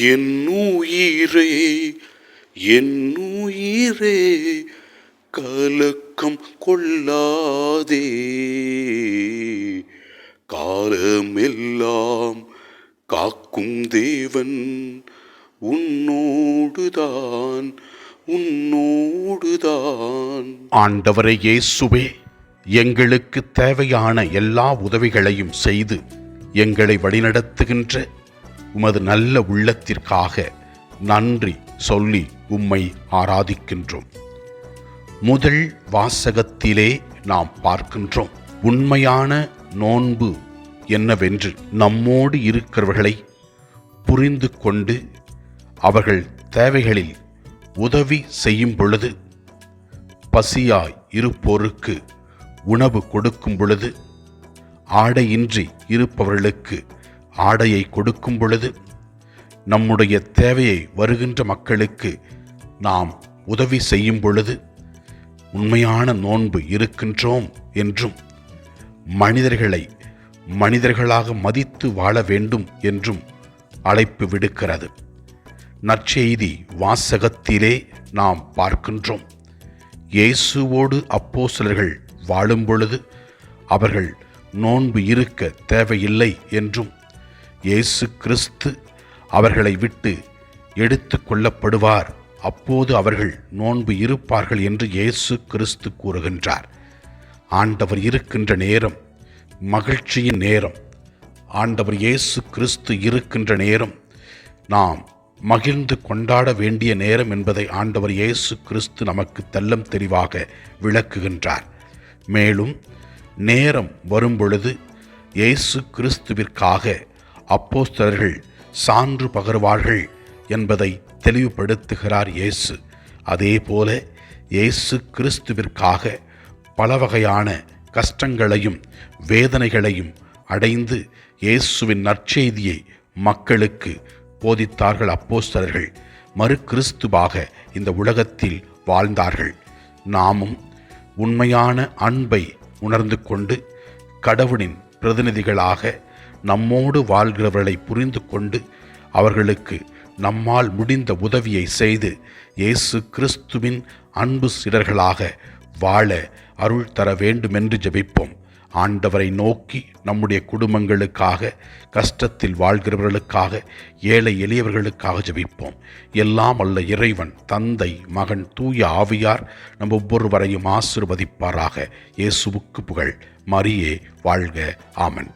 என்னுயிரே என்னுயிரே கலக்கம் கொள்ளாதே, காலமெல்லாம் காக்கும் தேவன் உன்னோடுதான் உன்னோடுதான். ஆண்டவரே இயேசுவே, எங்களுக்கு தேவையான எல்லா உதவிகளையும் செய்து எங்களை வழிநடத்துகின்ற உமது நல்ல உள்ளத்திற்காக நன்றி சொல்லி உம்மை ஆராதிக்கின்றோம். முதல் வாசகத்திலே நாம் பார்க்கின்றோம், உண்மையான நோன்பு என்னவென்று நம்மோடு இருக்கிறவர்களை புரிந்து கொண்டு அவர்கள் தேவைகளில் உதவி செய்யும் பொழுது, பசியாய் இருப்போருக்கு உணவு கொடுக்கும் பொழுது, ஆடையின்றி இருப்பவர்களுக்கு ஆடையை கொடுக்கும் பொழுது, நம்முடைய தேவையை வருகின்ற மக்களுக்கு நாம் உதவி செய்யும் பொழுது உண்மையான நோன்பு இருக்கின்றோம் என்றும், மனிதர்களை மனிதர்களாக மதித்து வாழ வேண்டும் என்றும் அழைப்பு விடுக்கிறது. நற்செய்தி வாசகத்திலே நாம் பார்க்கின்றோம், இயேசுவோடு அப்போஸ்தலர்கள் வாழும் பொழுது அவர்கள் நோன்பு இருக்க தேவையில்லை என்றும், இயேசு கிறிஸ்து அவர்களை விட்டு எடுத்து கொள்ளப்படுவார், அப்போது அவர்கள் நோன்பு இருப்பார்கள் என்று இயேசு கிறிஸ்து கூறுகின்றார். ஆண்டவர் இருக்கின்ற நேரம் மகிழ்ச்சியின் நேரம், ஆண்டவர் இயேசு கிறிஸ்து இருக்கின்ற நேரம் நாம் மகிழ்ந்து கொண்டாட வேண்டிய நேரம் என்பதை ஆண்டவர் இயேசு கிறிஸ்து நமக்கு தெல்லம் தெளிவாக விளக்குகின்றார். மேலும் நேரம் வரும்பொழுது இயேசு கிறிஸ்துவிற்காக அப்போஸ்தலர்கள் சான்று பகர்வார்கள் என்பதை தெளிவுபடுத்துகிறார் இயேசு. அதேபோல இயேசு கிறிஸ்துவிற்காக பல வகையான கஷ்டங்களையும் வேதனைகளையும் அடைந்து இயேசுவின் நற்செய்தியை மக்களுக்கு போதித்தார்கள் அப்போஸ்தலர்கள். மறு கிறிஸ்துவாக இந்த உலகத்தில் வாழ்ந்தார்கள். நாமும் உண்மையான அன்பை உணர்ந்து கொண்டு கடவுளின் பிரதிநிதிகளாக நம்மோடு வாழ்கிறவர்களை புரிந்து கொண்டு அவர்களுக்கு நம்மால் முடிந்த உதவியை செய்து இயேசு கிறிஸ்துவின் அன்பு சிலர்களாக வாழ அருள் தர வேண்டுமென்று ஜெபிப்போம். ஆண்டவரை நோக்கி நம்முடைய குடும்பங்களுக்காக, கஷ்டத்தில் வாழ்கிறவர்களுக்காக, ஏழை எளியவர்களுக்காக ஜெபிப்போம். எல்லாம் அல்ல இறைவன் தந்தை, மகன், தூய ஆவியார் நம் ஒவ்வொருவரையும் ஆசீர்வதிப்பாராக. இயேசுவுக்கு புகழ். மரியே வாழ்க. ஆமென்.